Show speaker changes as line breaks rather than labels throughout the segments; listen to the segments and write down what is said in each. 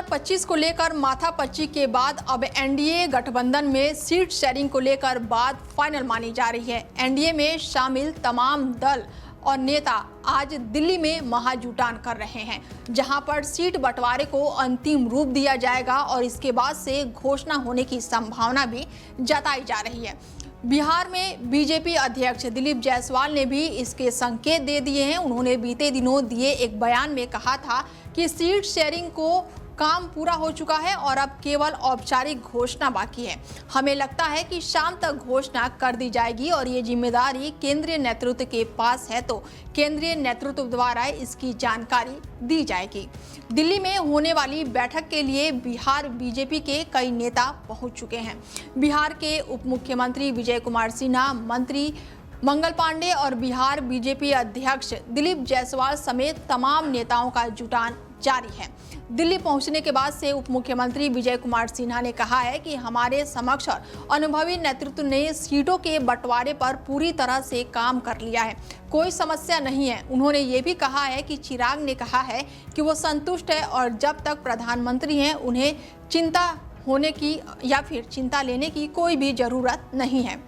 2025 को लेकर माथापच्ची के बाद अब एनडीए गठबंधन में सीट शेयरिंग को लेकर बात फाइनल मानी जा रही है। एनडीए में शामिल तमाम दल और नेता आज दिल्ली में महाजुटान कर रहे हैं, जहां पर सीट बंटवारे को अंतिम रूप दिया जाएगा और इसके बाद से घोषणा होने की संभावना भी जताई जा रही है। बिहार में बीजेपी अध्यक्ष दिलीप जायसवाल ने भी इसके संकेत दे दिए हैं। उन्होंने बीते दिनों दिए एक बयान में कहा था कि सीट शेयरिंग को काम पूरा हो चुका है और अब केवल औपचारिक घोषणा बाकी है। हमें लगता है कि शाम तक घोषणा कर दी जाएगी और ये जिम्मेदारी केंद्रीय नेतृत्व के पास है, तो केंद्रीय नेतृत्व द्वारा इसकी जानकारी दी जाएगी। दिल्ली में होने वाली बैठक के लिए बिहार बीजेपी के कई नेता पहुंच चुके हैं। बिहार के उप मुख्यमंत्री विजय कुमार सिन्हा, मंत्री मंगल पांडे और बिहार बीजेपी अध्यक्ष दिलीप जायसवाल समेत तमाम नेताओं का जुटान जारी है। दिल्ली पहुंचने के बाद से उप मुख्यमंत्री विजय कुमार सिन्हा ने कहा है कि हमारे समक्ष और अनुभवी नेतृत्व ने सीटों के बंटवारे पर पूरी तरह से काम कर लिया है, कोई समस्या नहीं है। उन्होंने ये भी कहा है कि चिराग ने कहा है कि वो संतुष्ट है और जब तक प्रधानमंत्री हैं उन्हें चिंता होने की या फिर चिंता लेने की कोई भी जरूरत नहीं है।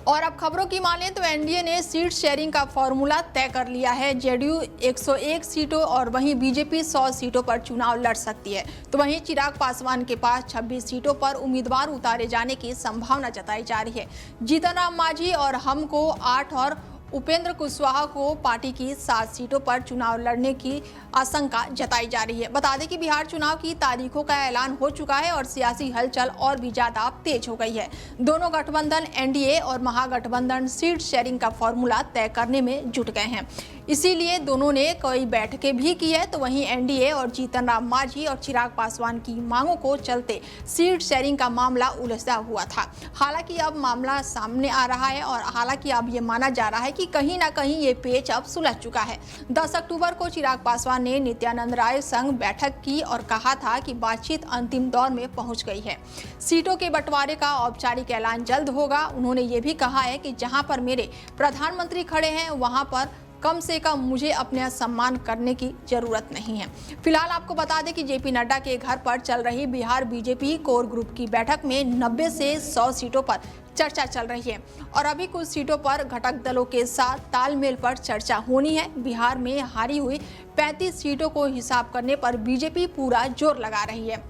और अब खबरों की माने तो एनडीए ने सीट शेयरिंग का फॉर्मूला तय कर लिया है। जेडीयू 101 सीटों और वहीं बीजेपी 100 सीटों पर चुनाव लड़ सकती है, तो वहीं चिराग पासवान के पास 26 सीटों पर उम्मीदवार उतारे जाने की संभावना जताई जा रही है। जीतन राम मांझी और हम को 8 और उपेंद्र कुशवाहा को पार्टी की 7 सीटों पर चुनाव लड़ने की आशंका जताई जा रही है। बता दें कि बिहार चुनाव की तारीखों का ऐलान हो चुका है और सियासी हलचल और भी ज्यादा तेज हो गई है। दोनों गठबंधन एनडीए और महागठबंधन सीट शेयरिंग का फॉर्मूला तय करने में जुट गए हैं, इसीलिए दोनों ने कई बैठकें भी की है। तो वहीं एनडीए और जीतन राम मांझी और चिराग पासवान की मांगों को चलते सीट शेयरिंग का मामला उलझा हुआ था। हालांकि अब मामला सामने आ रहा है और हालांकि अब ये माना जा रहा है कि कहीं ना कहीं ये पेच अब सुलझ चुका है। 10 अक्टूबर को चिराग पासवान ने नित्यानंद राय संग बैठक की और कहा था कि बातचीत अंतिम दौर में पहुंच गई है। सीटों के बंटवारे का औपचारिक ऐलान जल्द होगा। उन्होंने ये भी कहा है कि जहां पर मेरे प्रधानमंत्री खड़े हैं वहां पर कम से कम मुझे अपने सम्मान करने की जरूरत नहीं है। फिलहाल आपको बता दें कि जेपी नड्डा के घर पर चल रही बिहार बीजेपी कोर ग्रुप की बैठक में 90 से 100 सीटों पर चर्चा चल रही है और अभी कुछ सीटों पर घटक दलों के साथ तालमेल पर चर्चा होनी है। बिहार में हारी हुई 35 सीटों को हिसाब करने पर बीजेपी पूरा जोर लगा रही है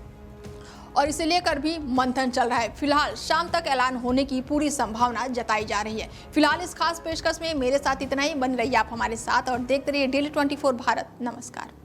और इसे लेकर भी मंथन चल रहा है। फिलहाल शाम तक ऐलान होने की पूरी संभावना जताई जा रही है। फिलहाल इस खास पेशकश में मेरे साथ इतना ही। बन रहिए आप हमारे साथ और देखते रहिए डेली 24 भारत। नमस्कार।